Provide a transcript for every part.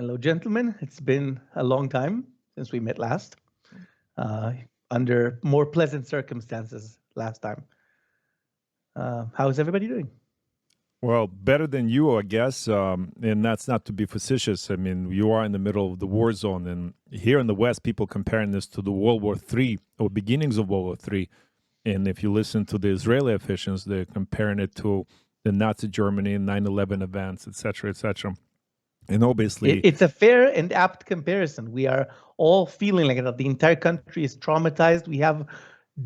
Hello, gentlemen. It's been a long time since we met last, uh, under more pleasant circumstances last time. How is everybody doing? Well, better than you, I guess. And that's not to be facetious. I mean, you are in the middle of the war zone. And here in the West, people comparing this to the World War III or beginnings of World War III. And if you listen to the Israeli officials, they're comparing it to the Nazi Germany and 9/11 events, et cetera, et cetera. And obviously, It's a fair and apt comparison. We are all feeling like that. The entire country is traumatized. We have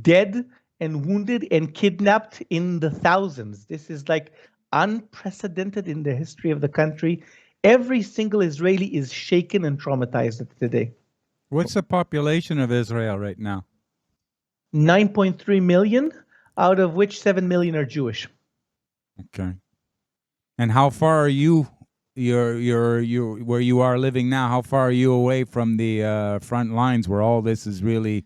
dead and wounded and kidnapped in the thousands. This is like unprecedented in the history of the country. Every single Israeli is shaken and traumatized today. What's the population of Israel right now? 9.3 million, out of which 7 million are Jewish. Okay. And how far are you, where you are living now, how far are you away from the front lines where all this is really...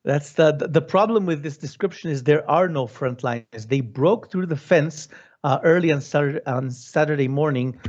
That's the problem with this description is there are no front lines. They broke through the fence early on Saturday morning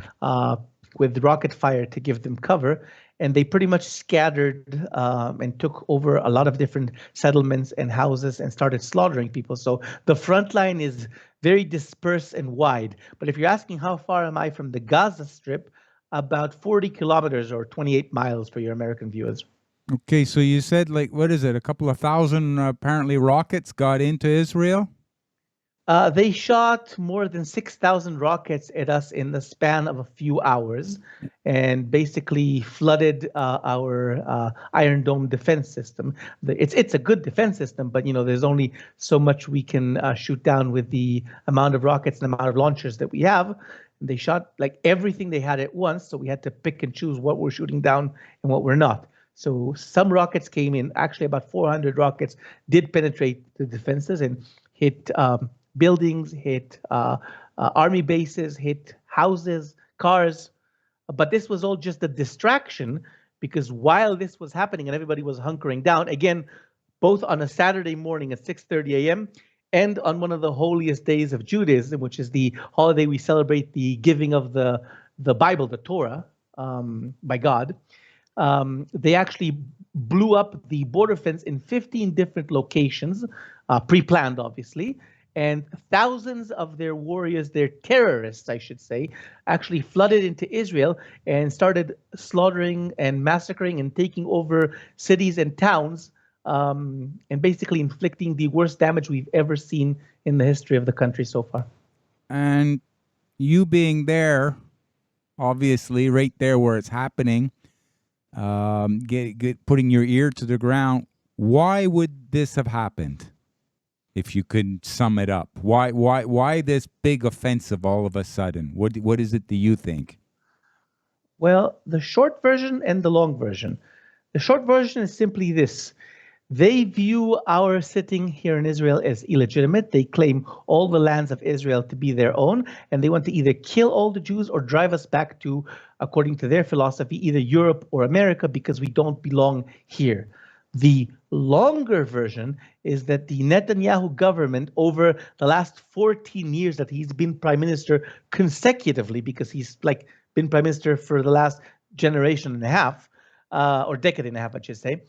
with rocket fire to give them cover. And they pretty much scattered and took over a lot of different settlements and houses and started slaughtering people. So the front line is very dispersed and wide. But if you're asking how far am I from the Gaza Strip, about 40 kilometers or 28 miles for your American viewers. Okay, so you said, like, what is it, a couple of thousand apparently rockets got into Israel? They shot more than 6,000 rockets at us in the span of a few hours and basically flooded our Iron Dome defense system. It's a good defense system, but there's only so much we can shoot down with the amount of rockets and amount of launchers that we have. They shot like everything they had at once, so we had to pick and choose what we're shooting down and what we're not. So some rockets came in, actually about 400 rockets did penetrate the defenses and hit buildings, hit army bases, hit houses, cars. But this was all just a distraction because while this was happening and everybody was hunkering down, again, both on a Saturday morning at 6:30 a.m. and on one of the holiest days of Judaism, which is the holiday we celebrate the giving of the Bible, the Torah, by God, they actually blew up the border fence in 15 different locations, pre-planned, obviously. And thousands of their warriors, their terrorists, I should say, actually flooded into Israel and started slaughtering and massacring and taking over cities and towns, and basically inflicting the worst damage we've ever seen in the history of the country so far. And you being there, obviously, right there where it's happening, putting your ear to the ground, why would this have happened? If you could sum it up, why this big offensive all of a sudden? What is it that you think? Well, the short version and the long version. The short version is simply this. They view our sitting here in Israel as illegitimate. They claim all the lands of Israel to be their own, and they want to either kill all the Jews or drive us back to, according to their philosophy, either Europe or America because we don't belong here. The longer version is that the Netanyahu government over the last 14 years that he's been prime minister consecutively, because he's like been prime minister for the last generation and a half, or decade and a half, I should say,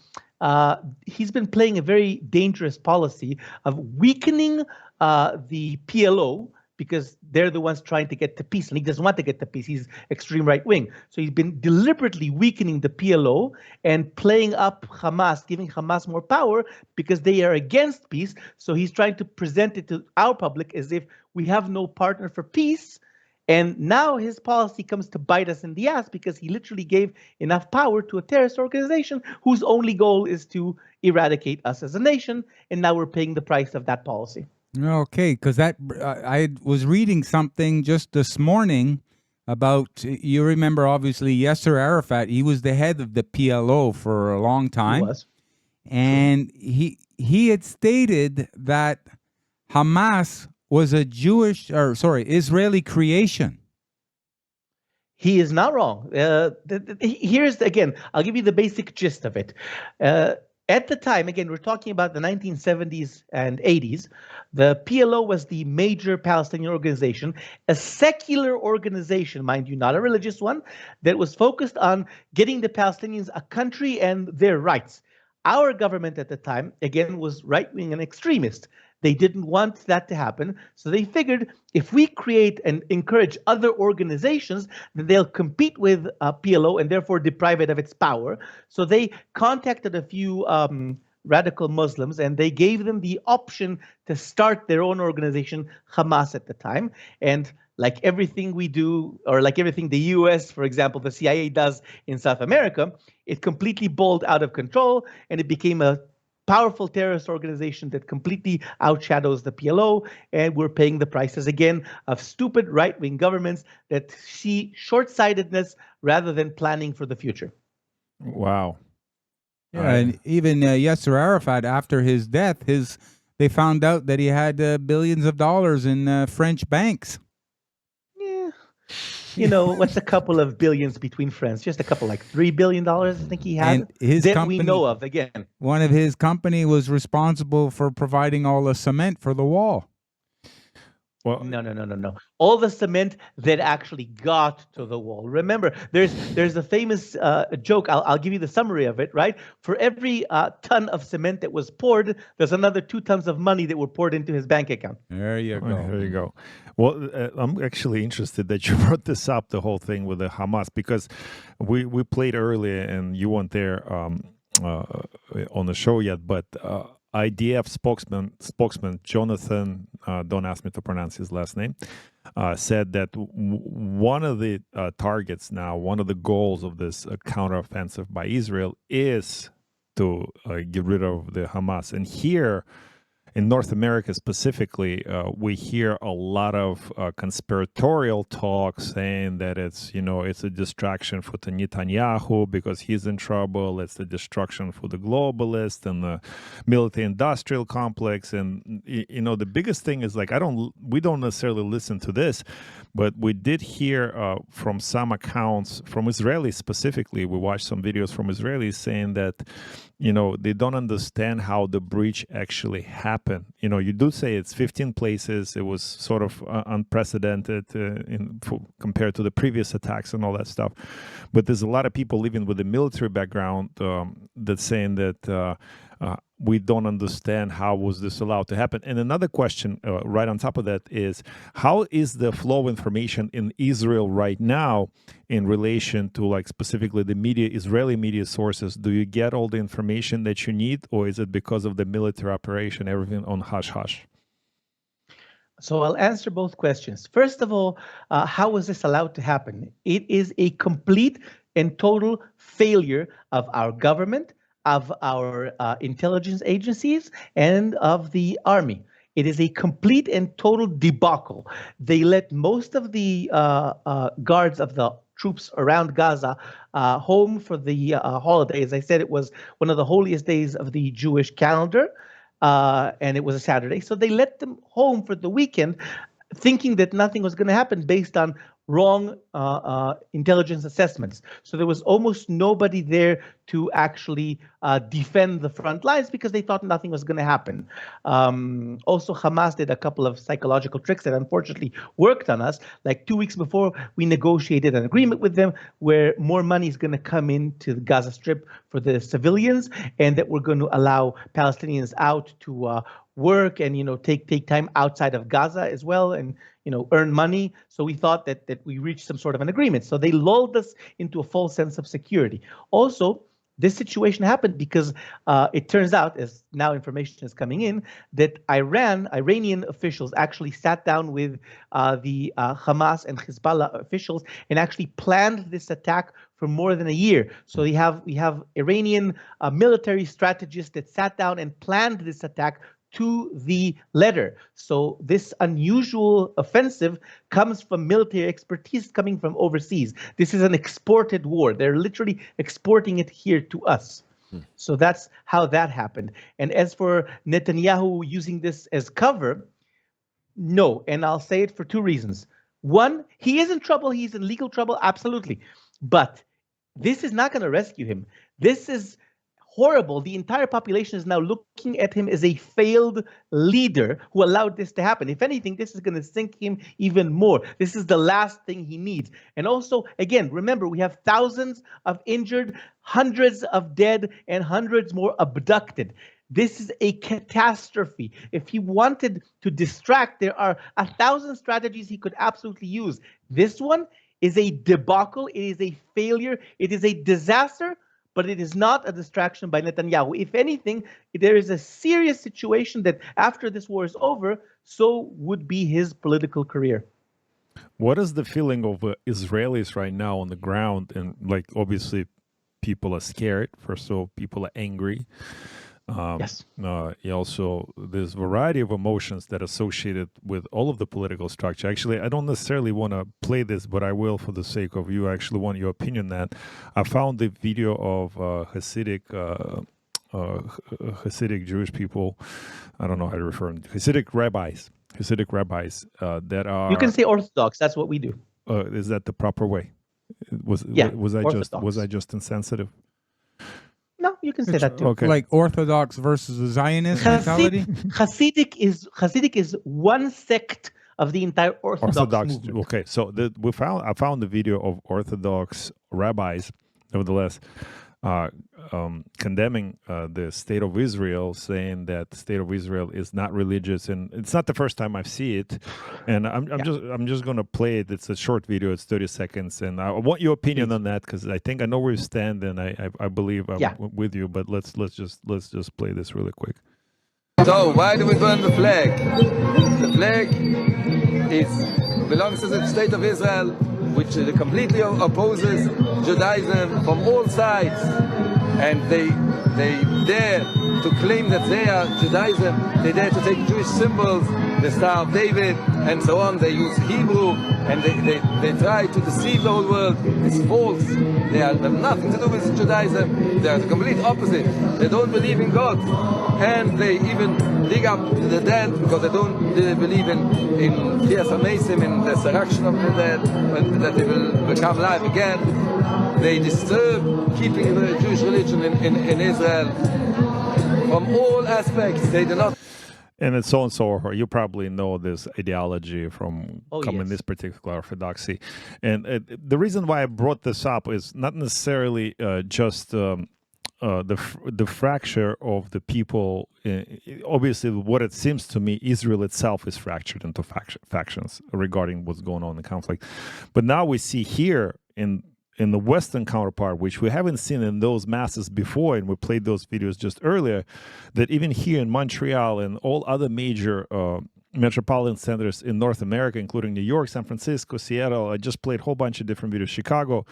he's been playing a very dangerous policy of weakening the PLO because they're the ones trying to get to peace, and he doesn't want to get to peace. He's extreme right wing. So he's been deliberately weakening the PLO and playing up Hamas, giving Hamas more power because they are against peace. So he's trying to present it to our public as if we have no partner for peace. And now his policy comes to bite us in the ass because he literally gave enough power to a terrorist organization whose only goal is to eradicate us as a nation. And now we're paying the price of that policy. Okay, because I was reading something just this morning about, you remember obviously Yasser Arafat, he was the head of the PLO for a long time. He was. And he had stated that Hamas was a Israeli creation. He is not wrong. Here's, again, I'll give you the basic gist of it. At the time, again, we're talking about the 1970s and 80s, the PLO was the major Palestinian organization, a secular organization, mind you, not a religious one, that was focused on getting the Palestinians a country and their rights. Our government at the time, again, was right-wing and extremist. They didn't want that to happen. So they figured if we create and encourage other organizations, then they'll compete with PLO and therefore deprive it of its power. So they contacted a few radical Muslims and they gave them the option to start their own organization, Hamas at the time. And like everything we do, or like everything the US, for example, the CIA does in South America, it completely bowled out of control and it became a powerful terrorist organization that completely outshadows the PLO, and we're paying the prices again of stupid right-wing governments that see short-sightedness rather than planning for the future. Wow. Yeah, and even Yasser Arafat, after his death, they found out that he had billions of dollars in French banks. Yeah. You know, what's a couple of billions between friends? Just a couple, like $3 billion, I think he had, And his that company, we know of, again. One of his company was responsible for providing all the cement for the wall. Well, No. All the cement that actually got to the wall. Remember, there's a famous joke. I'll give you the summary of it, right? For every ton of cement that was poured, there's another 2 tons of money that were poured into his bank account. There you go. There you go. Well, I'm actually interested that you brought this up, the whole thing with the Hamas, because we played earlier and you weren't there on the show yet, but IDF spokesman Jonathan, don't ask me to pronounce his last name, said that one of the targets now, one of the goals of this counteroffensive by Israel is to get rid of the Hamas. And here in North America specifically, we hear a lot of conspiratorial talk saying that it's a distraction for Netanyahu because he's in trouble. It's a distraction for the globalist and the military-industrial complex. And the biggest thing is we don't necessarily listen to this, but we did hear from some accounts from Israelis specifically. We watched some videos from Israelis saying that they don't understand how the breach actually happened. You do say it's 15 places. It was sort of unprecedented compared to the previous attacks and all that stuff. But there's a lot of people living with a military background that's saying that we don't understand how was this allowed to happen. And another question right on top of that is, how is the flow of information in Israel right now in relation to specifically the media, Israeli media sources? Do you get all the information that you need, or is it because of the military operation, everything on hush-hush? So I'll answer both questions. First of all, how was this allowed to happen? It is a complete and total failure of our government, of our intelligence agencies, and of the army. It is a complete and total debacle. They let most of the guards of the troops around Gaza home for the holiday. As I said, it was one of the holiest days of the Jewish calendar, and it was a Saturday. So they let them home for the weekend, thinking that nothing was going to happen based on wrong intelligence assessments. So there was almost nobody there to actually defend the front lines because they thought nothing was going to happen. Also, Hamas did a couple of psychological tricks that unfortunately worked on us. Like 2 weeks before, we negotiated an agreement with them where more money is going to come into the Gaza Strip for the civilians, and that we're going to allow Palestinians out to work and take time outside of Gaza as well, and earn money. So we thought that we reached some sort of an agreement. So they lulled us into a false sense of security. Also, this situation happened because it turns out, as now information is coming in, that Iranian officials actually sat down with the Hamas and Hezbollah officials and actually planned this attack for more than a year. So we have Iranian military strategists that sat down and planned this attack to the letter. So this unusual offensive comes from military expertise coming from overseas. This is an exported war. They're literally exporting it here to us. So that's how that happened. And as for Netanyahu using this as cover, no. And I'll say it for 2 reasons. One, he is in trouble. He's in legal trouble. Absolutely. But this is not going to rescue him. This is horrible. The entire population is now looking at him as a failed leader who allowed this to happen. If anything, this is going to sink him even more. This is the last thing he needs. And also, again, remember, we have thousands of injured, hundreds of dead, and hundreds more abducted. This is a catastrophe. If he wanted to distract, there are 1,000 strategies he could absolutely use. This one is a debacle. It is a failure. It is a disaster, but it is not a distraction by Netanyahu. If anything, there is a serious situation that after this war is over, so would be his political career. What is the feeling of Israelis right now on the ground? And like, obviously, people are scared. First of all, people are angry. Yes. Also, there's a variety of emotions that are associated with all of the political structure. Actually, I don't necessarily want to play this, but I will for the sake of you. I actually want your opinion that I found the video of Hasidic Jewish people. I don't know how to refer them. Hasidic rabbis that are. You can say Orthodox. That's what we do. Is that the proper way? Was I just insensitive? No, you can say that too. Okay. Like Orthodox versus a Zionist mentality? Hasidic is one sect of the entire Orthodox movement. Okay, so I found the video of Orthodox rabbis, nevertheless, condemning the state of Israel, saying that the state of Israel is not religious, and it's not the first time I see it. And I'm just going to play it. It's a short video. It's 30 seconds, and I want your opinion on that because I think I know where you stand, and I believe I'm with you. But let's just play this really quick. So why do we burn the flag? The flag belongs to the state of Israel, which completely opposes Judaism from all sides, and they dare to claim that they are Judaism. They dare to take Jewish symbols, the Star of David, and so on. They use Hebrew, and they try to deceive the whole world. It's false. They have nothing to do with Judaism. They are the complete opposite. They don't believe in God, and they even dig up the dead because they don't believe in Tchias HaMesim, in the resurrection of the dead, and that they will become alive again. They disturb keeping the Jewish religion in Israel from all aspects. They do not. And it's so and so. You probably know this ideology from this particular orthodoxy. And the reason why I brought this up is not necessarily just the fracture of the people. Obviously, what it seems to me, Israel itself is fractured into factions regarding what's going on in the conflict. But now we see here in the Western counterpart, which we haven't seen in those masses before, and we played those videos just earlier, that even here in Montreal and all other major metropolitan centers in North America, including New York, San Francisco, Seattle, I just played a whole bunch of different videos, Chicago,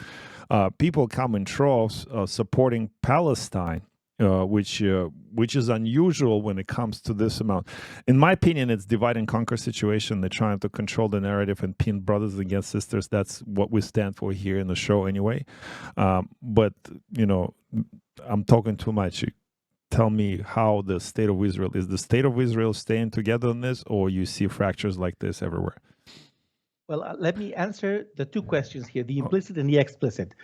people come in troves supporting Palestine, which is unusual when it comes to this amount. In my opinion, it's divide and conquer situation. They're trying to control the narrative and pin brothers against sisters. That's what we stand for here in the show anyway. But, I'm talking too much. Tell me how the state of Israel, is the state of Israel staying together on this, or you see fractures like this everywhere? Well, let me answer the two questions here, the implicit and the explicit.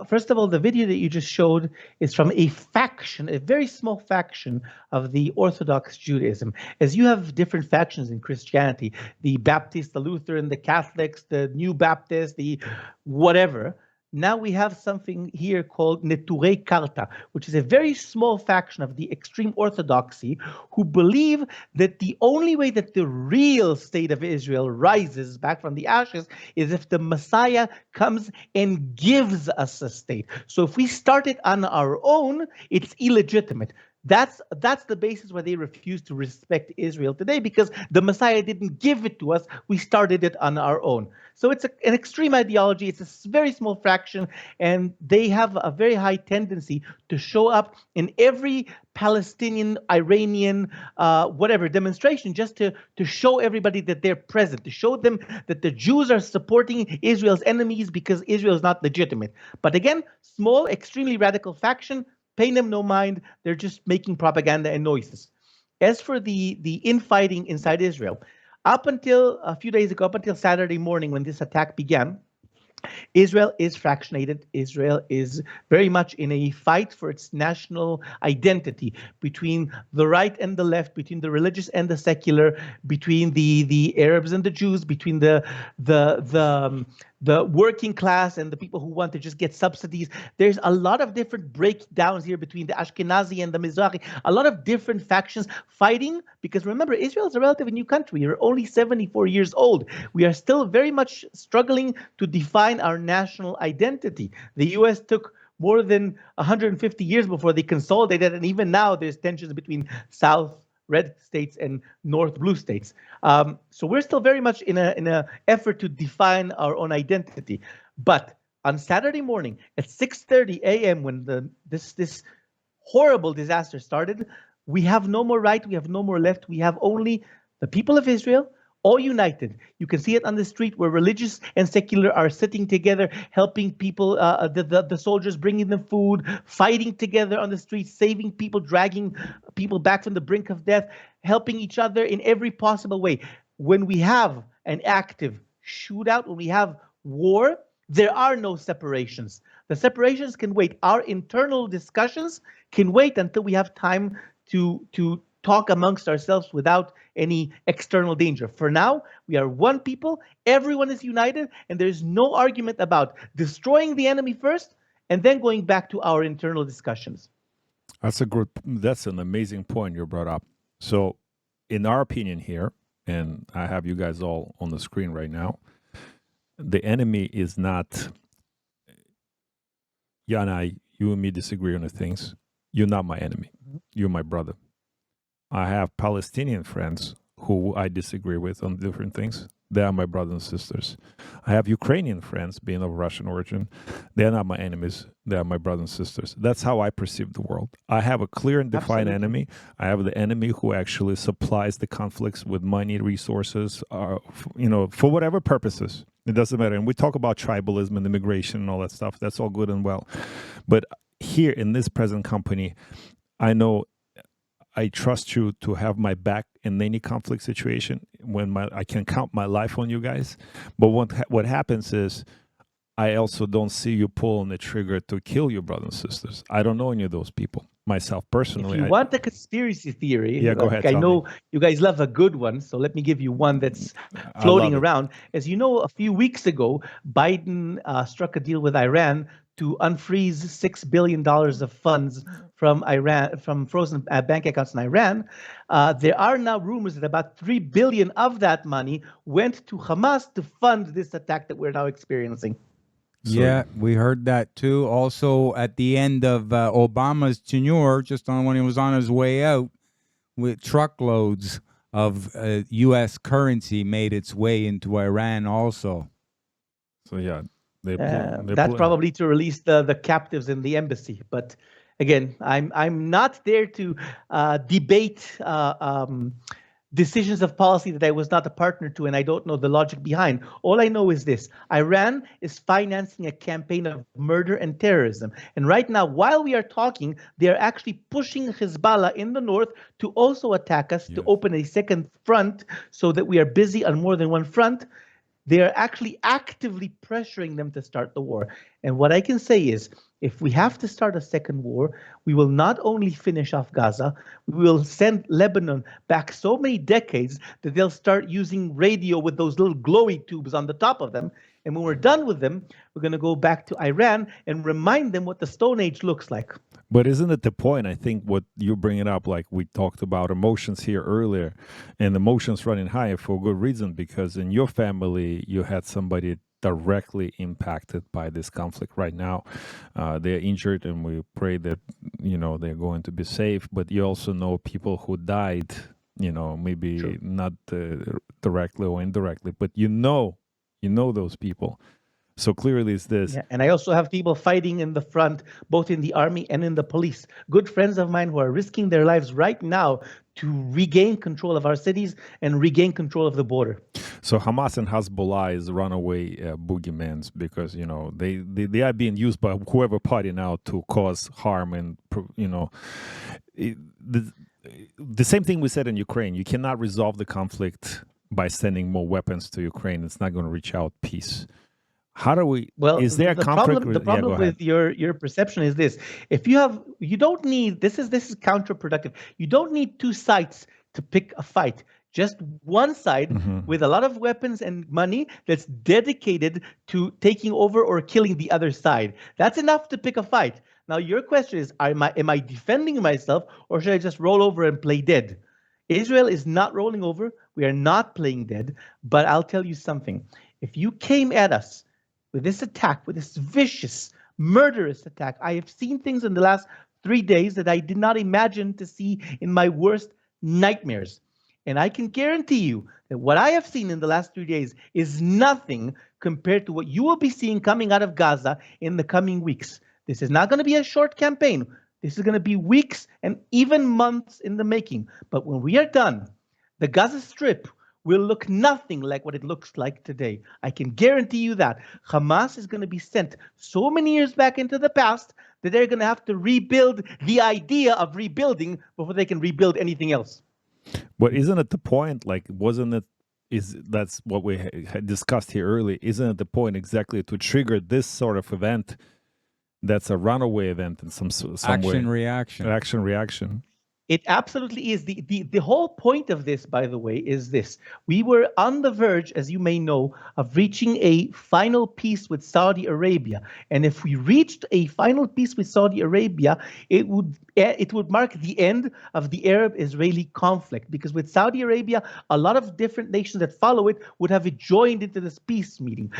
First of all, the video that you just showed is from a faction, a very small faction of the Orthodox Judaism. As you have different factions in Christianity, the Baptist, the Lutheran, the Catholics, the New Baptist, the whatever. Now we have something here called Neturei Karta, which is a very small faction of the extreme orthodoxy who believe that the only way that the real state of Israel rises back from the ashes is if the Messiah comes and gives us a state. So if we start it on our own, it's illegitimate. That's the basis why they refuse to respect Israel today, because the Messiah didn't give it to us. We started it on our own. So it's an extreme ideology. It's a very small fraction, and they have a very high tendency to show up in every Palestinian, Iranian, whatever demonstration, just to show everybody that they're present, to show them that the Jews are supporting Israel's enemies because Israel is not legitimate. But again, small, extremely radical faction. Pay them no mind. They're just making propaganda and noises. As for the infighting inside Israel, up until a few days ago, up until Saturday morning when this attack began, Israel is fractionated. Israel is very much in a fight for its national identity between the right and the left, between the religious and the secular, between the Arabs and the Jews, between the working class and the people who want to just get subsidies. There's a lot of different breakdowns here between the Ashkenazi and the Mizrahi, a lot of different factions fighting, because remember, Israel is a relatively new country. We're only 74 years old. We are still very much struggling to define our national identity. The U.S. took more than 150 years before they consolidated, and even now there's tensions between South red states and North blue states. So we're still very much in a effort to define our own identity. But on Saturday morning at 6:30 a.m. when this horrible disaster started, we have no more right, we have no more left. We have only the people of Israel, all united. You can see it on the street where religious and secular are sitting together, helping people, the soldiers, bringing them food, fighting together on the streets, saving people, dragging people back from the brink of death, helping each other in every possible way. When we have an active shootout, when we have war, there are no separations. The separations can wait. Our internal discussions can wait until we have time to talk amongst ourselves without any external danger. For now, we are one people, everyone is united, and there's no argument about destroying the enemy first and then going back to our internal discussions. That's an amazing point you brought up. So, in our opinion here, and I have you guys all on the screen right now, the enemy is not, Yannay, you and me disagree on the things. You're not my enemy. You're my brother. I have Palestinian friends who I disagree with on different things. They are my brothers and sisters. I have Ukrainian friends, being of Russian origin. They're not my enemies. They are my brothers and sisters. That's how I perceive the world. I have a clear and defined enemy. I have the enemy who actually supplies the conflicts with money, resources, for whatever purposes. It doesn't matter. And we talk about tribalism and immigration and all that stuff. That's all good and well. But here in this present company, I know I trust you to have my back in any conflict situation when I can count my life on you guys. But what happens is I also don't see you pulling the trigger to kill your brothers and sisters. I don't know any of those people myself personally. If you want a conspiracy theory, go ahead. I know you guys love a good one, so let me give you one that's floating around. As you know, a few weeks ago, Biden struck a deal with Iran to unfreeze $6 billion of funds from Iran, from frozen bank accounts in Iran. There are now rumors that about $3 billion of that money went to Hamas to fund this attack that we're now experiencing. Yeah, we heard that too. Also, at the end of Obama's tenure, just when he was on his way out, with truckloads of U.S. currency made its way into Iran also. So yeah. That's probably to release the captives in the embassy. But again, I'm not there to debate decisions of policy that I was not a partner to, and I don't know the logic behind. All I know is this: Iran is financing a campaign of murder and terrorism. And right now, while we are talking, they are actually pushing Hezbollah in the north to also attack us, to open a second front, so that we are busy on more than one front. They are actually actively pressuring them to start the war. And what I can say is, if we have to start a second war, we will not only finish off Gaza, we will send Lebanon back so many decades that they'll start using radio with those little glowy tubes on the top of them. And when we're done with them, we're going to go back to Iran and remind them what the Stone Age looks like. But isn't it the point? I think what you're bringing up, like we talked about emotions here earlier, and emotions running high for good reason, because in your family, you had somebody directly impacted by this conflict right now. They're injured, and we pray that, they're going to be safe. But you also know people who died, maybe not directly or indirectly, but you know those people. So clearly it's this. Yeah, and I also have people fighting in the front, both in the army and in the police. Good friends of mine who are risking their lives right now to regain control of our cities and regain control of the border. So Hamas and Hezbollah is runaway boogeymans because, they are being used by whoever party now to cause harm and, the same thing we said in Ukraine. You cannot resolve the conflict by sending more weapons to Ukraine. It's not going to reach out peace. How do we? Well, Is there a conflict? the problem with your perception is this: if you don't need this is counterproductive. You don't need two sides to pick a fight. Just one side with a lot of weapons and money that's dedicated to taking over or killing the other side. That's enough to pick a fight. Now, your question is: am I defending myself, or should I just roll over and play dead? Israel is not rolling over. We are not playing dead. But I'll tell you something: if you came at us with this attack, with this vicious, murderous attack, I have seen things in the last 3 days that I did not imagine to see in my worst nightmares. And I can guarantee you that what I have seen in the last 3 days is nothing compared to what you will be seeing coming out of Gaza in the coming weeks. This is not going to be a short campaign. This is going to be weeks and even months in the making. But when we are done, the Gaza Strip will look nothing like what it looks like today. I can guarantee you that. Hamas is going to be sent so many years back into the past that they're going to have to rebuild the idea of rebuilding before they can rebuild anything else. But isn't it the point? Like, wasn't it? That's what we had discussed here earlier? Isn't it the point exactly to trigger this sort of event? That's a runaway event in some way. Action reaction. It absolutely is. The whole point of this, by the way, is this. We were on the verge, as you may know, of reaching a final peace with Saudi Arabia. And if we reached a final peace with Saudi Arabia, it would mark the end of the Arab-Israeli conflict. Because with Saudi Arabia, a lot of different nations that follow it would have joined into this peace meeting.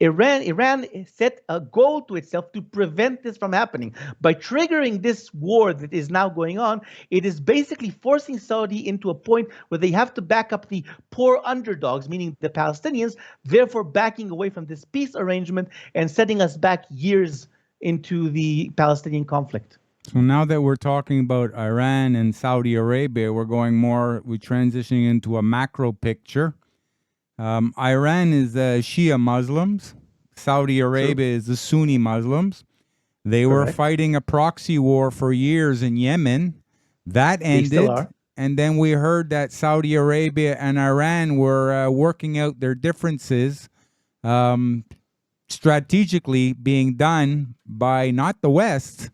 Iran set a goal to itself to prevent this from happening. By triggering this war that is now going on, it is basically forcing Saudi into a point where they have to back up the poor underdogs, meaning the Palestinians, therefore backing away from this peace arrangement and setting us back years into the Palestinian conflict. So now that we're talking about Iran and Saudi Arabia, we're transitioning into a macro picture. Iran is the Shia Muslims. Saudi Arabia is the Sunni Muslims. They were fighting a proxy war for years in Yemen. That ended. And then we heard that Saudi Arabia and Iran were working out their differences, strategically being done by not the West.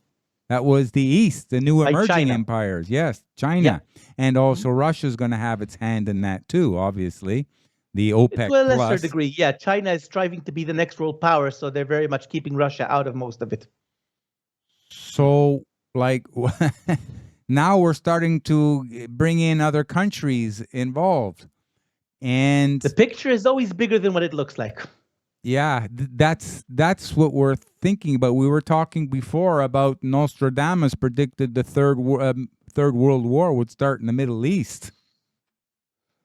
That was the East, the new emerging empires. Yes, China. Yeah. And also Russia's going to have its hand in that too, obviously. The OPEC to a lesser degree, yeah. China is striving to be the next world power, so they're very much keeping Russia out of most of it. So, like, now we're starting to bring in other countries involved. And the picture is always bigger than what it looks like. Yeah, that's what we're thinking about. We were talking before about Nostradamus predicted the third World War would start in the Middle East.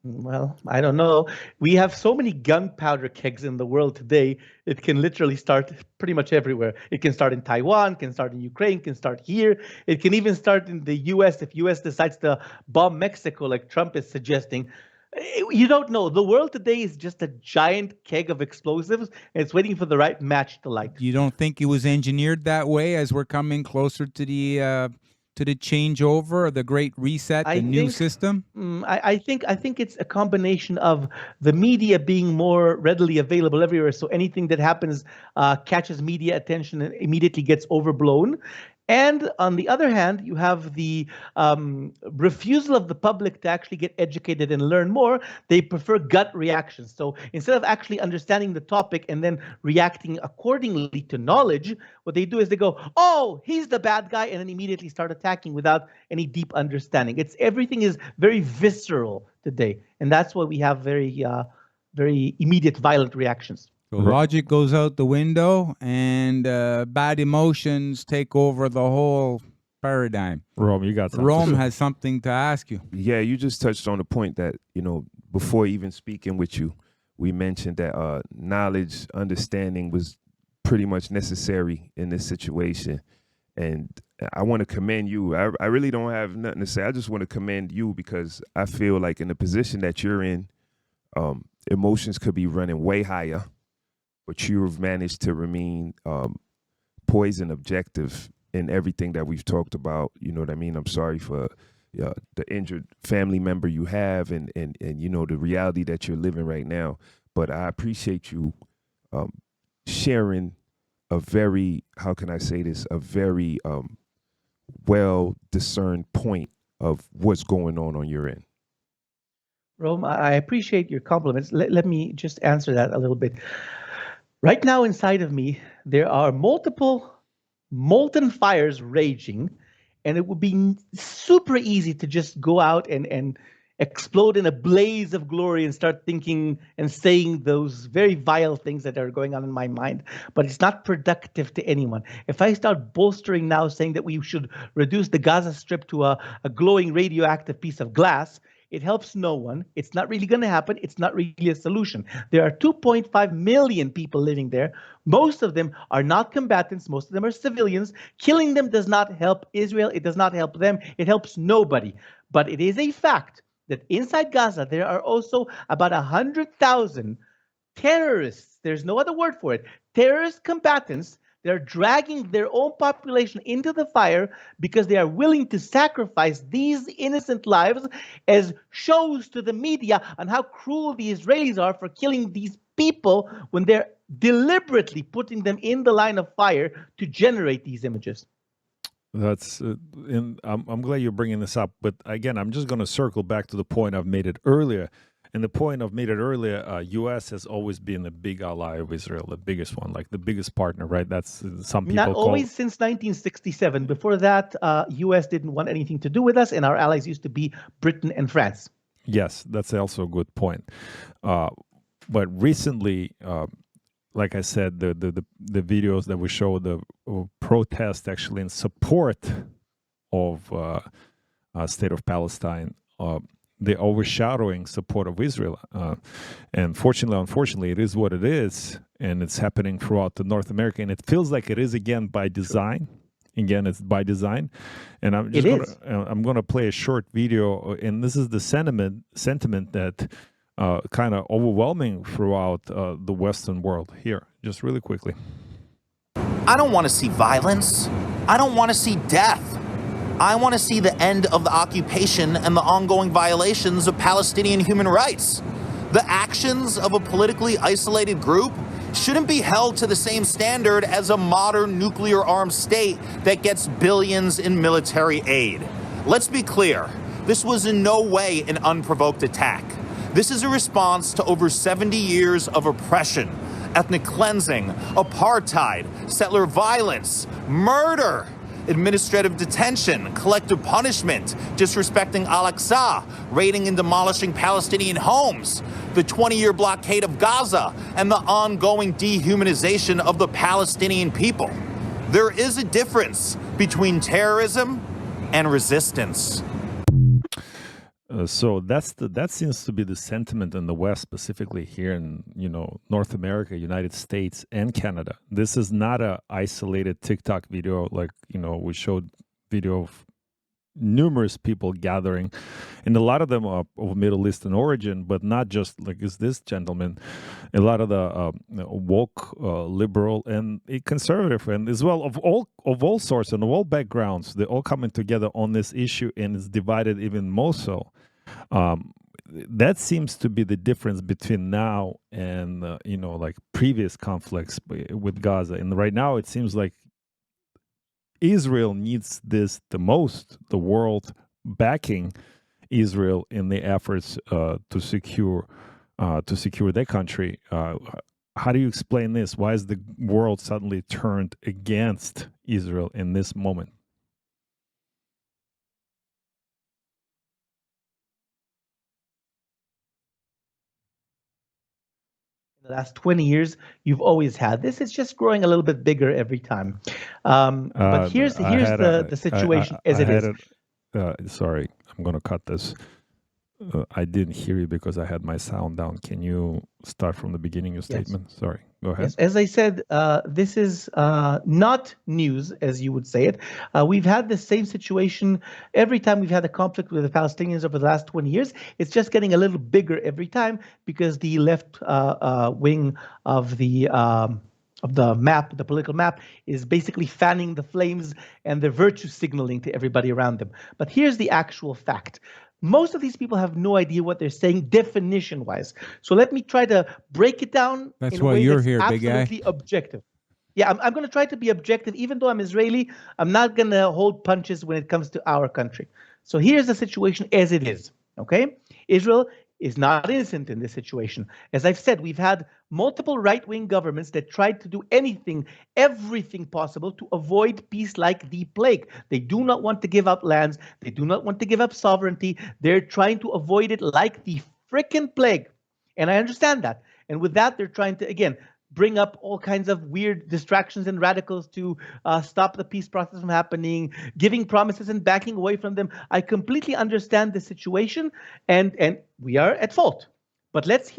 Well, I don't know. We have so many gunpowder kegs in the world today. It can literally start pretty much everywhere. It can start in Taiwan, can start in Ukraine, can start here. It can even start in the U.S. if U.S. decides to bomb Mexico like Trump is suggesting. You don't know. The world today is just a giant keg of explosives, and it's waiting for the right match to light. You don't think it was engineered that way as we're coming closer to the changeover, the Great Reset, the new system? I think it's a combination of the media being more readily available everywhere, so anything that happens catches media attention and immediately gets overblown. And on the other hand, you have the refusal of the public to actually get educated and learn more. They prefer gut reactions. So instead of actually understanding the topic and then reacting accordingly to knowledge, what they do is they go, oh, he's the bad guy, and then immediately start attacking without any deep understanding. Everything is very visceral today. And that's why we have very immediate violent reactions. So logic goes out the window, and bad emotions take over the whole paradigm. Rome, you got something. Rome has something to ask you. Yeah, you just touched on the point that, before even speaking with you, we mentioned that knowledge, understanding was pretty much necessary in this situation. And I want to commend you. I really don't have nothing to say. I just want to commend you because I feel like in the position that you're in, emotions could be running way higher. But you've managed to remain poised and objective in everything that we've talked about. You know what I mean? I'm sorry for the injured family member you have and the reality that you're living right now. But I appreciate you sharing a very, how can I say this, a very well discerned point of what's going on your end. Rome, I appreciate your compliments. Let me just answer that a little bit. Right now, inside of me, there are multiple molten fires raging, and it would be super easy to just go out and explode in a blaze of glory and start thinking and saying those very vile things that are going on in my mind. But it's not productive to anyone. If I start bolstering now saying that we should reduce the Gaza Strip to a glowing radioactive piece of glass, it helps no one. It's not really going to happen. It's not really a solution. There are 2.5 million people living there. Most of them are not combatants. Most of them are civilians. Killing them does not help Israel. It does not help them. It helps nobody. But it is a fact that inside Gaza, there are also about 100,000 terrorists. There's no other word for it. Terrorist combatants. They're dragging their own population into the fire because they are willing to sacrifice these innocent lives as shows to the media on how cruel the Israelis are for killing these people when they're deliberately putting them in the line of fire to generate these images. That's, I'm glad you're bringing this up, but again, I'm just going to circle back to the point I've made it earlier. And the point I've made it earlier, U.S. has always been a big ally of Israel, the biggest one, like the biggest partner, right? That's some people Not always since 1967. Before that, U.S. didn't want anything to do with us, and our allies used to be Britain and France. Yes, that's also a good point. But recently, like I said, the videos that we showed, the protest actually in support of state of Palestine, the overshadowing support of Israel. And unfortunately, it is what it is. And it's happening throughout the North America. And it feels like it is, again, by design. Again, it's by design. And I'm going to play a short video. And this is the sentiment that kind of overwhelming throughout the Western world. Here, just really quickly. I don't want to see violence. I don't want to see death. I want to see the end of the occupation and the ongoing violations of Palestinian human rights. The actions of a politically isolated group shouldn't be held to the same standard as a modern nuclear-armed state that gets billions in military aid. Let's be clear, this was in no way an unprovoked attack. This is a response to over 70 years of oppression, ethnic cleansing, apartheid, settler violence, murder, administrative detention, collective punishment, disrespecting Al-Aqsa, raiding and demolishing Palestinian homes, the 20-year blockade of Gaza, and the ongoing dehumanization of the Palestinian people. There is a difference between terrorism and resistance. So that seems to be the sentiment in the West, specifically here in North America, United States, and Canada. This is not a isolated TikTok video like we showed video of numerous people gathering, and a lot of them are of Middle Eastern origin, but not just like is this gentleman. A lot of the woke, liberal, and conservative, and as well of all sorts and of all backgrounds, they're all coming together on this issue, and it's divided even more so. That seems to be the difference between now and like previous conflicts with Gaza. And right now, it seems like Israel needs this the most. The world backing Israel in the efforts to secure their country. How do you explain this? Why is the world suddenly turned against Israel in this moment? The last 20 years, you've always had this. It's just growing a little bit bigger every time. But here's the situation as it is. Sorry, I'm going to cut this. I didn't hear you because I had my sound down. Can you start from the beginning of your statement? Yes. Sorry, go ahead. Yes. As I said, this is not news, as you would say it. We've had the same situation every time we've had a conflict with the Palestinians over the last 20 years. It's just getting a little bigger every time because the left wing of the map, the political map, is basically fanning the flames and they're virtue signaling to everybody around them. But here's the actual fact. Most of these people have no idea what they're saying definition-wise. So let me try to break it down That's in a why way you're that's here, big guy. absolutely objective. Yeah, I'm going to try to be objective. Even though I'm Israeli, I'm not going to hold punches when it comes to our country. So here's the situation as it is, okay? Israel is not innocent in this situation. As I've said, we've had multiple right-wing governments that tried to do anything, everything possible to avoid peace like the plague. They do not want to give up lands. They do not want to give up sovereignty. They're trying to avoid it like the frickin' plague. And I understand that. And with that, they're trying to, again, bring up all kinds of weird distractions and radicals to stop the peace process from happening, giving promises and backing away from them. I completely understand the situation, and we are at fault. But let's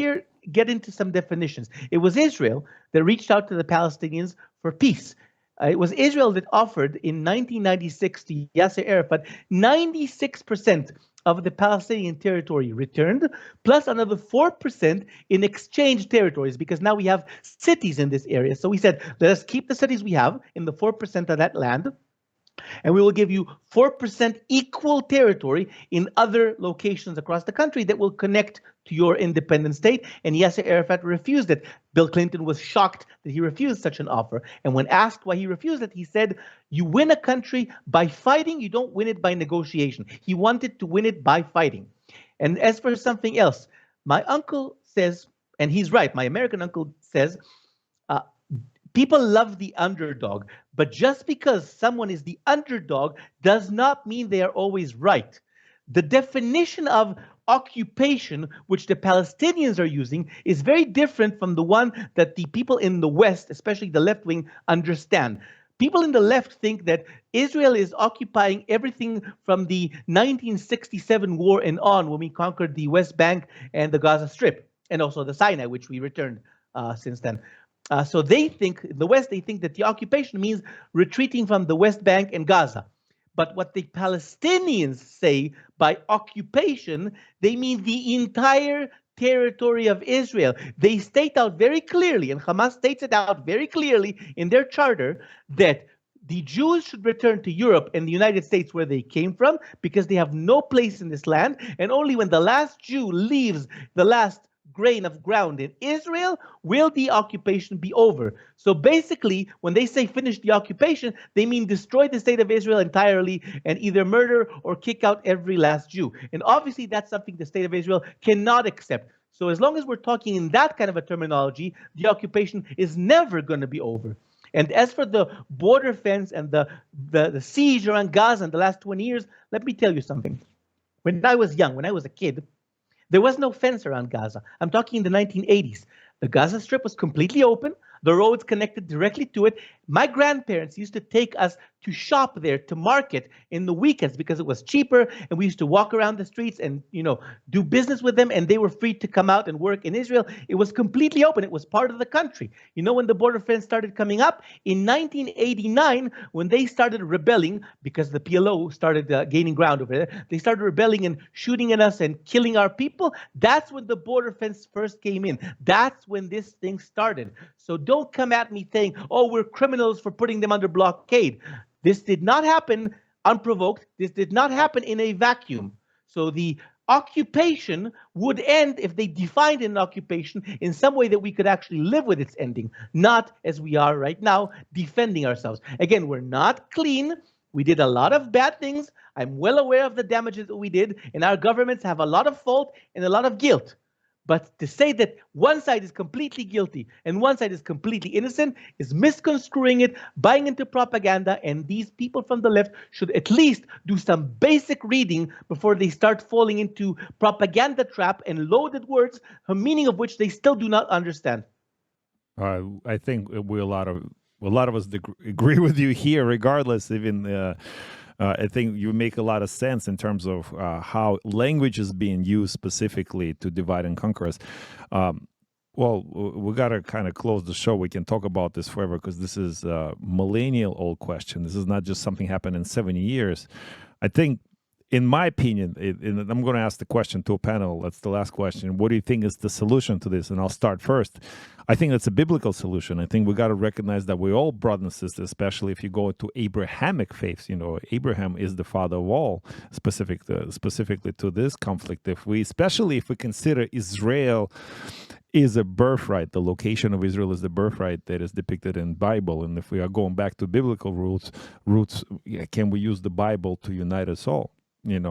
get into some definitions. It was Israel that reached out to the Palestinians for peace. It was Israel that offered in 1996 to Yasser Arafat 96% of the Palestinian territory returned, plus another 4% in exchange territories, because now we have cities in this area. So we said, let us keep the cities we have in the 4% of that land, and we will give you 4% equal territory in other locations across the country that will connect to your independent state. And Yasser Arafat refused it. Bill Clinton was shocked that he refused such an offer. And when asked why he refused it, he said, you win a country by fighting, you don't win it by negotiation. He wanted to win it by fighting. And as for something else, my uncle says, and he's right, my American uncle says, people love the underdog, but just because someone is the underdog does not mean they are always right. The definition of occupation, which the Palestinians are using, is very different from the one that the people in the West, especially the left wing, understand. People in the left think that Israel is occupying everything from the 1967 war and on, when we conquered the West Bank and the Gaza Strip, and also the Sinai, which we returned since then. So they think, in the West, they think that the occupation means retreating from the West Bank and Gaza. But what the Palestinians say by occupation, they mean the entire territory of Israel. They state out very clearly, and Hamas states it out very clearly in their charter, that the Jews should return to Europe and the United States where they came from, because they have no place in this land. And only when the last Jew leaves the last grain of ground in Israel will the occupation be over. So basically, when they say finish the occupation, they mean destroy the state of Israel entirely and either murder or kick out every last Jew. And obviously, that's something the state of Israel cannot accept. So as long as we're talking in that kind of a terminology, the occupation is never going to be over. And as for the border fence and the siege around Gaza in the last 20 years, let me tell you something. When I was young, when I was a kid, there was no fence around Gaza. I'm talking in the 1980s. The Gaza Strip was completely open. The roads connected directly to it. My grandparents used to take us to shop there, to market in the weekends, because it was cheaper, and we used to walk around the streets and, do business with them, and they were free to come out and work in Israel. It was completely open. It was part of the country. When the border fence started coming up? In 1989, when they started rebelling, because the PLO started gaining ground over there, they started rebelling and shooting at us and killing our people. That's when the border fence first came in. That's when this thing started. So don't come at me saying, oh, we're criminals for putting them under blockade. This did not happen unprovoked. This did not happen in a vacuum. So the occupation would end if they defined an occupation in some way that we could actually live with its ending, not as we are right now, defending ourselves. Again, we're not clean. We did a lot of bad things. I'm well aware of the damages that we did, and our governments have a lot of fault and a lot of guilt. But to say that one side is completely guilty and one side is completely innocent is misconstruing it, buying into propaganda, and these people from the left should at least do some basic reading before they start falling into propaganda trap and loaded words, the meaning of which they still do not understand. I think a lot of us agree with you here, regardless. Even I think you make a lot of sense in terms of how language is being used specifically to divide and conquer us. Well, we got to kind of close the show. We can talk about this forever because this is a millennial-old question. This is not just something happened in 70 years. I think, in my opinion, and I'm going to ask the question to a panel. That's the last question. What do you think is the solution to this? And I'll start first. I think that's a biblical solution. I think we got to recognize that we're all brothers and sisters, especially if you go to Abrahamic faiths. Abraham is the father of all, specifically to this conflict. Especially if we consider Israel is a birthright, the location of Israel is the birthright that is depicted in Bible. And if we are going back to biblical roots, can we use the Bible to unite us all? And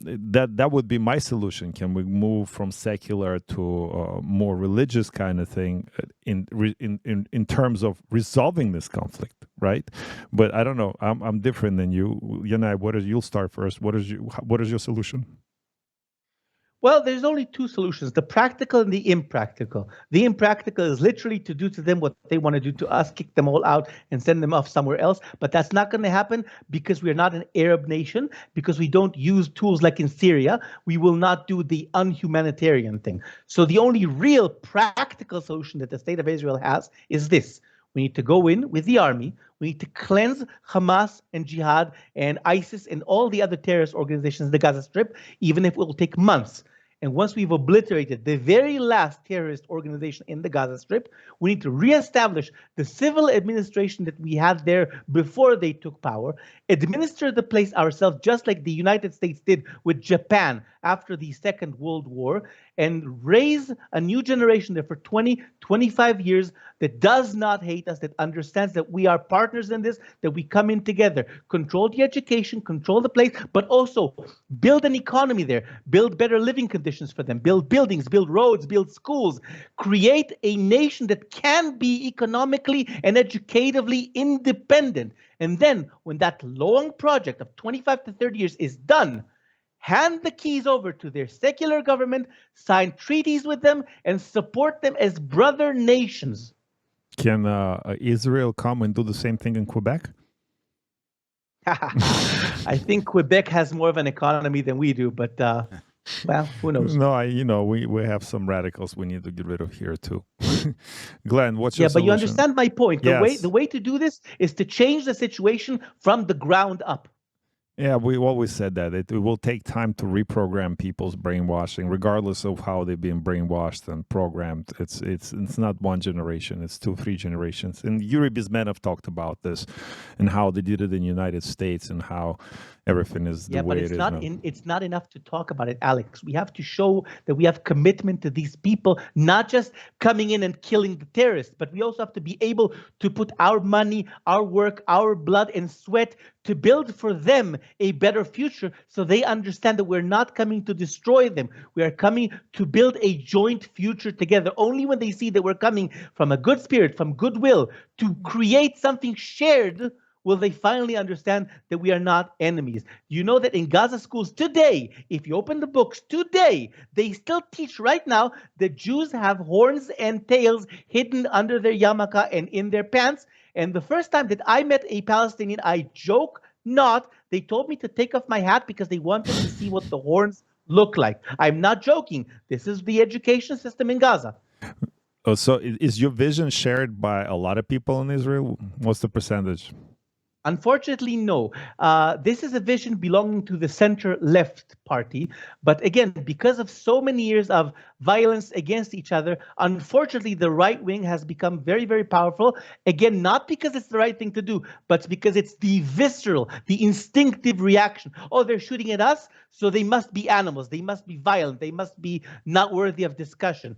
that would be my solution. Can we move from secular to more religious kind of thing in terms of resolving this conflict, right? But I don't know. I'm different than you, Yannay. You'll start first. What is your solution? Well, there's only two solutions, the practical and the impractical. The impractical is literally to do to them what they want to do to us, kick them all out and send them off somewhere else. But that's not going to happen because we are not an Arab nation, because we don't use tools like in Syria. We will not do the unhumanitarian thing. So the only real practical solution that the state of Israel has is this. We need to go in with the army. We need to cleanse Hamas and Jihad and ISIS and all the other terrorist organizations in the Gaza Strip, even if it will take months. And once we've obliterated the very last terrorist organization in the Gaza Strip, we need to reestablish the civil administration that we had there before they took power, administer the place ourselves, just like the United States did with Japan after the Second World War, and raise a new generation there for 20, 25 years that does not hate us, that understands that we are partners in this, that we come in together, control the education, control the place, but also build an economy there, build better living conditions for them, build buildings, build roads, build schools, create a nation that can be economically and educatively independent. And then when that long project of 25 to 30 years is done, hand the keys over to their secular government, sign treaties with them, and support them as brother nations. Can Israel come and do the same thing in Quebec? I think Quebec has more of an economy than we do, but well, who knows? No, we have some radicals we need to get rid of here too. Glenn, what's your solution? But you understand my point. Yes. The way to do this is to change the situation from the ground up. Yeah, we always said that it will take time to reprogram people's brainwashing, regardless of how they've been brainwashed and programmed. It's not one generation; it's 2-3 generations. And Yuri Bezmenov talked about this, and how they did it in the United States, and how everything is the way it is now. It's not enough to talk about it, Alex. We have to show that we have commitment to these people, not just coming in and killing the terrorists, but we also have to be able to put our money, our work, our blood and sweat to build for them a better future, so they understand that we're not coming to destroy them. We are coming to build a joint future together. Only when they see that we're coming from a good spirit, from goodwill, to create something shared, will they finally understand that we are not enemies. You know that in Gaza schools today, if you open the books today, they still teach right now that Jews have horns and tails hidden under their yarmulke and in their pants. And the first time that I met a Palestinian, I joke not, they told me to take off my hat because they wanted to see what the horns look like. I'm not joking. This is the education system in Gaza. Oh, so is your vision shared by a lot of people in Israel? What's the percentage? Unfortunately, no. This is a vision belonging to the center-left party. But again, because of so many years of violence against each other, unfortunately, the right wing has become very, very powerful. Again, not because it's the right thing to do, but because it's the visceral, the instinctive reaction. Oh, they're shooting at us, so they must be animals. They must be violent. They must be not worthy of discussion.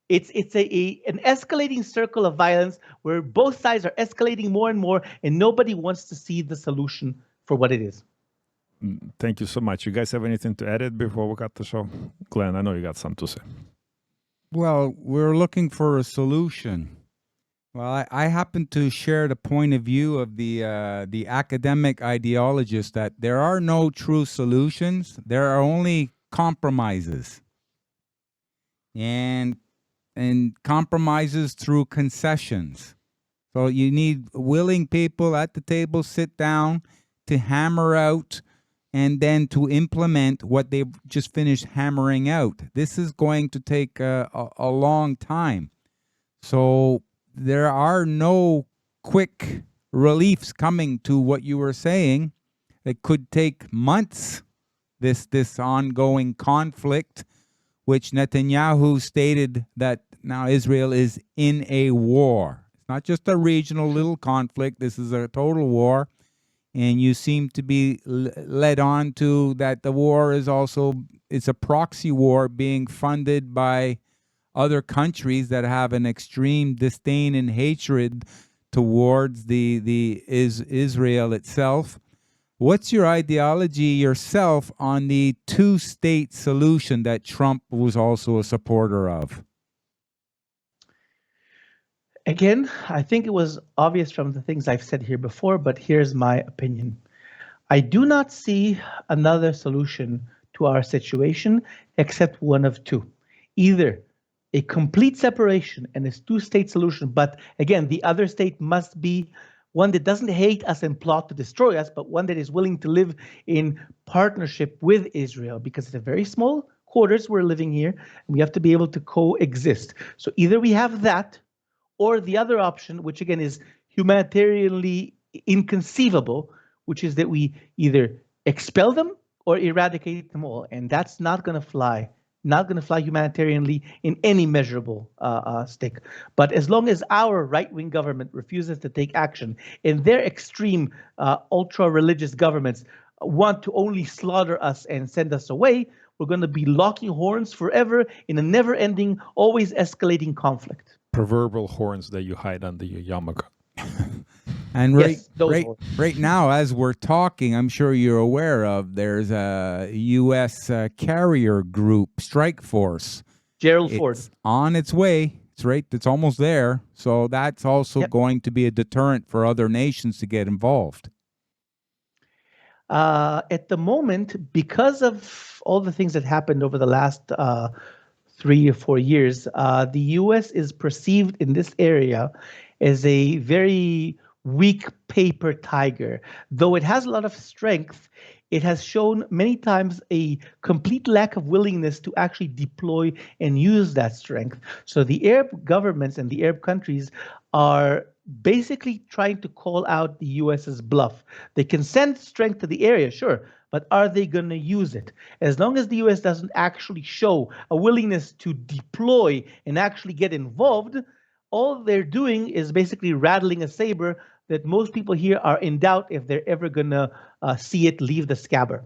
It's an escalating circle of violence where both sides are escalating more and more, and nobody wants to see the solution for what it is. Thank you so much. You guys have anything to edit before we got the show? Glenn, I know you got something to say. Well, we're looking for a solution. Well, I happen to share the point of view of the academic ideologists that there are no true solutions. There are only compromises. And compromises through concessions. So you need willing people at the table, sit down to hammer out and then to implement what they've just finished hammering out. This is going to take a long time. So there are no quick reliefs coming to what you were saying. It could take months, this ongoing conflict, which Netanyahu stated that now Israel is in a war. It's not just a regional little conflict. This is a total war. And you seem to be led on to that the war is also, it's a proxy war being funded by other countries that have an extreme disdain and hatred towards Israel itself. What's your ideology yourself on the two-state solution that Trump was also a supporter of? Again, I think it was obvious from the things I've said here before, but here's my opinion. I do not see another solution to our situation except one of two. Either a complete separation and a two-state solution, but again, the other state must be one that doesn't hate us and plot to destroy us, but one that is willing to live in partnership with Israel, because it's a very small quarters we're living here, and we have to be able to coexist. So either we have that, or the other option, which again is humanitarianly inconceivable, which is that we either expel them or eradicate them all. And that's not going to fly. Not going to fly humanitarianly in any measurable stick. But as long as our right-wing government refuses to take action, and their extreme ultra-religious governments want to only slaughter us and send us away, we're going to be locking horns forever in a never-ending, always escalating conflict. Proverbial horns that you hide under your yarmulke. And Yes, right now, as we're talking, I'm sure you're aware of, there's a U.S. carrier group, strike force. Gerald Ford. On its way. It's almost there. So that's also going to be a deterrent for other nations to get involved. At the moment, because of all the things that happened over the last 3 or 4 years, the U.S. is perceived in this area as a very weak paper tiger. Though it has a lot of strength, it has shown many times a complete lack of willingness to actually deploy and use that strength. So the Arab governments and the Arab countries are basically trying to call out the US's bluff. They can send strength to the area, sure, but are they going to use it? As long as the US doesn't actually show a willingness to deploy and actually get involved, all they're doing is basically rattling a saber that most people here are in doubt if they're ever going to see it leave the scabbard.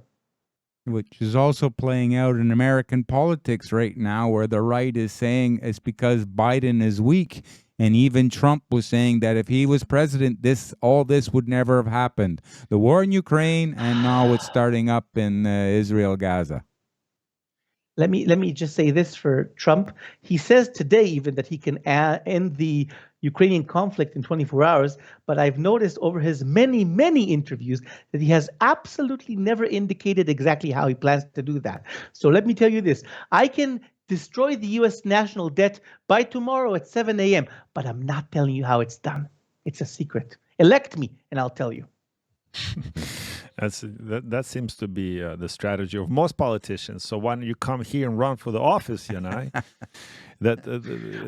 Which is also playing out in American politics right now, where the right is saying it's because Biden is weak. And even Trump was saying that if he was president, all this would never have happened. The war in Ukraine, and now it's starting up in Israel, Gaza. Let me just say this for Trump. He says today even that he can end the Ukrainian conflict in 24 hours, but I've noticed over his many, many interviews that he has absolutely never indicated exactly how he plans to do that. So let me tell you this. I can destroy the U.S. national debt by tomorrow at 7 a.m., but I'm not telling you how it's done. It's a secret. Elect me, and I'll tell you. That seems to be the strategy of most politicians. So why don't you come here and run for the office, Yannay?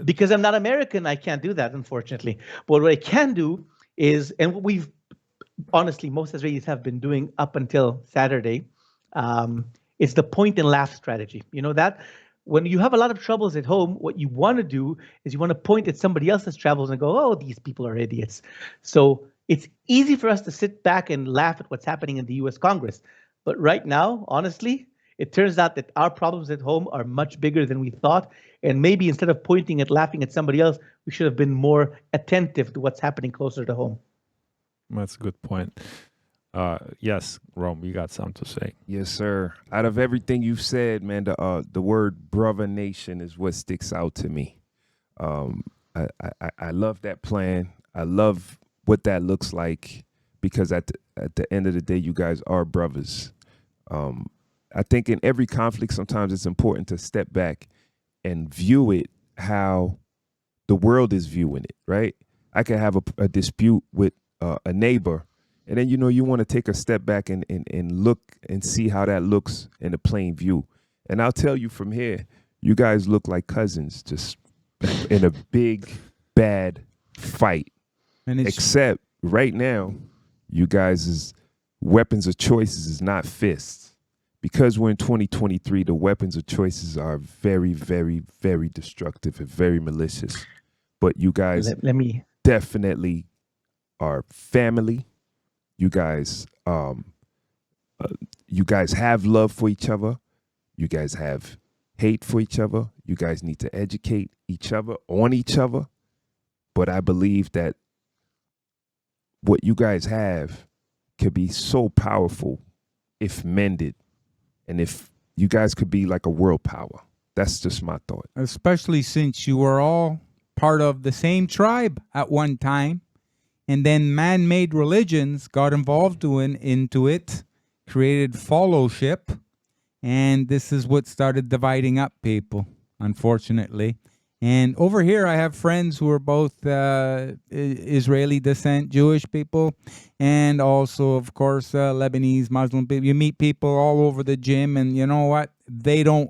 Because I'm not American, I can't do that, unfortunately. But what I can do is, and what we've honestly, most Israelis have been doing up until Saturday, it's the point and laugh strategy. You know that? When you have a lot of troubles at home, what you want to do is you want to point at somebody else's troubles and go, oh, these people are idiots. So it's easy for us to sit back and laugh at what's happening in the U.S. Congress. But right now, honestly, it turns out that our problems at home are much bigger than we thought. And maybe instead of pointing at laughing at somebody else, we should have been more attentive to what's happening closer to home. That's a good point. Yes, Rome, you got something to say. Yes, sir. Out of everything you've said, man, the word brother nation is what sticks out to me. I love that plan. I love what that looks like, because at the end of the day, you guys are brothers. I think in every conflict, sometimes it's important to step back and view it how the world is viewing it, right? I can have a dispute with a neighbor, and then, you want to take a step back and look and see how that looks in a plain view. And I'll tell you from here, you guys look like cousins, just in a big, bad fight. Except right now, you guys' weapons of choice is not fists, because we're in 2023, the weapons of choices are very, very, very destructive and very malicious. But you guys Let me definitely are family. You guys have love for each other. You guys have hate for each other. You guys need to educate each other on each other. But I believe that what you guys have could be so powerful if mended, and if you guys could be like a world power. That's just my thought. Especially since you were all part of the same tribe at one time, and then man-made religions got involved into it, created fellowship, and this is what started dividing up people, unfortunately. And over here, I have friends who are both Israeli descent, Jewish people, and also, of course, Lebanese, Muslim people. You meet people all over the gym, and you know what?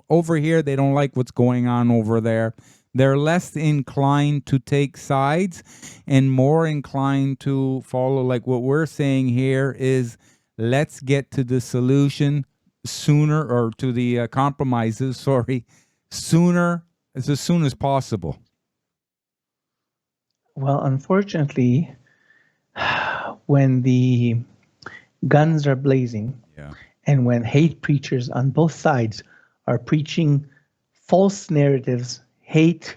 Over here, they don't like what's going on over there. They're less inclined to take sides and more inclined to follow, like what we're saying here is, let's get to the solution sooner, or to the compromises, sooner, as soon as possible. Well, unfortunately, when the guns are blazing, and when hate preachers on both sides are preaching false narratives, hate,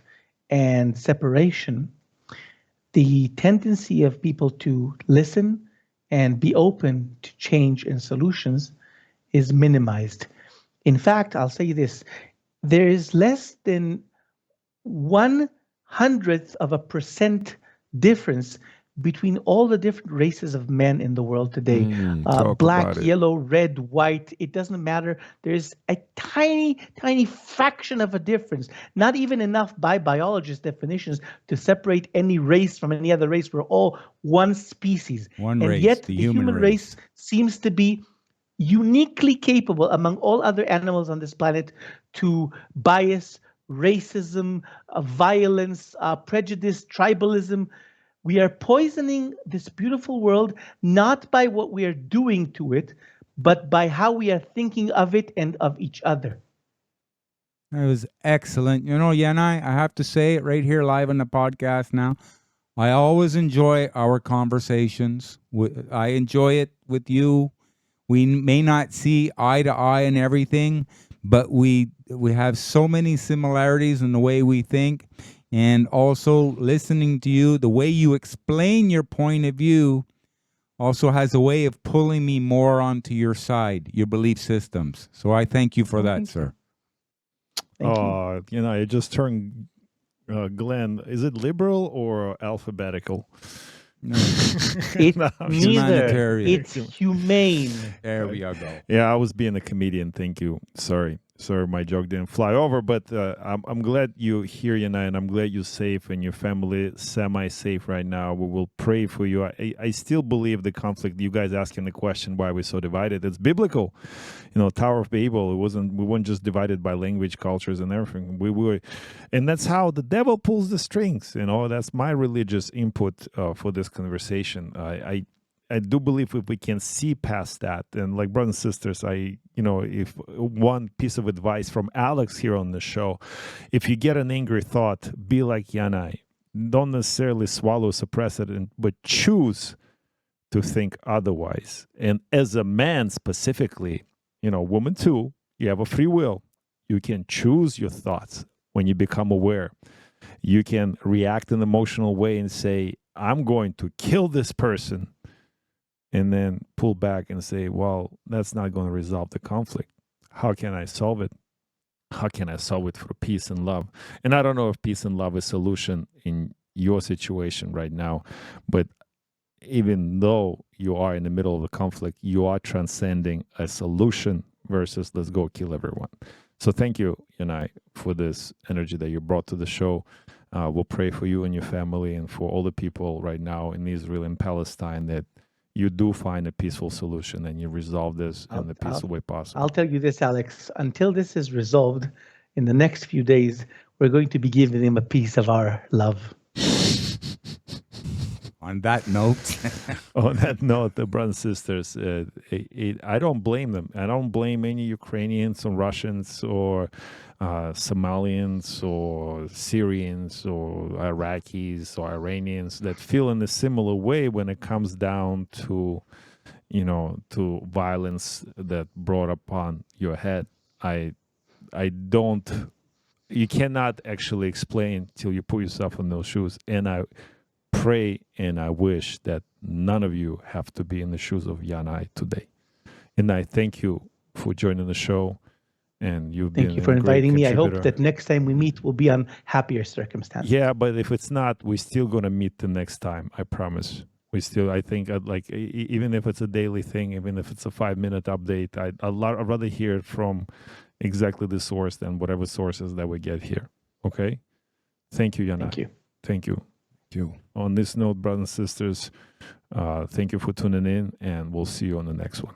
and separation, the tendency of people to listen and be open to change and solutions is minimized. In fact, I'll say this, there is less than 0.01% difference between all the different races of men in the world today. Black, yellow, red, white, it doesn't matter. There's a tiny, tiny fraction of a difference. Not even enough by biologist definitions to separate any race from any other race. We're all one species. One and race, yet the human race seems to be uniquely capable among all other animals on this planet to bias, racism, violence, prejudice, tribalism. We are poisoning this beautiful world not by what we are doing to it, but by how we are thinking of it and of each other. That was excellent. You know, Yannay, I have to say it right here live on the podcast now. I always enjoy our conversations. I enjoy it with you. We may not see eye to eye in everything, but we have so many similarities in the way we think, and also listening to you, the way you explain your point of view also has a way of pulling me more onto your side, your belief systems. So I thank you for that, sir. Thank you. You know, it just turned Glenn. Is it liberal or alphabetical? No. It's neither. Humanitarian. It's humane. There we go. Yeah, I was being a comedian. Thank you. Sorry, my joke didn't fly over. But I'm glad you're here, Yannay, and I'm glad you're safe and your family semi-safe right now. We will pray for you. I still believe the conflict. You guys asking the question why we're so divided. It's biblical. You know, Tower of Babel. We weren't just divided by language, cultures, and everything. We were, and that's how the devil pulls the strings. You know, that's my religious input for this conversation. I do believe if we can see past that, and like brothers and sisters, if one piece of advice from Alex here on the show, if you get an angry thought, be like Yannay. Don't necessarily swallow, suppress it, but choose to think otherwise. And as a man specifically, woman too, you have a free will. You can choose your thoughts when you become aware. You can react in an emotional way and say, I'm going to kill this person. And then pull back and say, well, that's not going to resolve the conflict. How can I solve it? How can I solve it for peace and love? And I don't know if peace and love is a solution in your situation right now, but even though you are in the middle of a conflict, you are transcending a solution versus let's go kill everyone. So thank you, Yannay, for this energy that you brought to the show. We'll pray for you and your family and for all the people right now in Israel and Palestine that you do find a peaceful solution and you resolve this in the peaceful way possible. I'll tell you this, Alex. Until this is resolved, in the next few days, we're going to be giving him a piece of our love. On that note, On that note, the brothers and sisters, I don't blame them. I don't blame any Ukrainians or Russians or Somalians or Syrians or Iraqis or Iranians that feel in a similar way when it comes down to, to violence that brought upon your head. I don't. You cannot actually explain till you put yourself in those shoes, and I pray and I wish that none of you have to be in the shoes of Yannay today. And I thank you for joining the show. And thank you for inviting me. I hope that next time we meet will be on happier circumstances. Yeah, but if it's not, we're still going to meet the next time. I promise. I think like even if it's a daily thing, even if it's a 5-minute update, I'd rather hear it from exactly the source than whatever sources that we get here. Okay? Thank you, Yannay. Thank you. Thank you. You. On this note, brothers and sisters, thank you for tuning in, and we'll see you on the next one.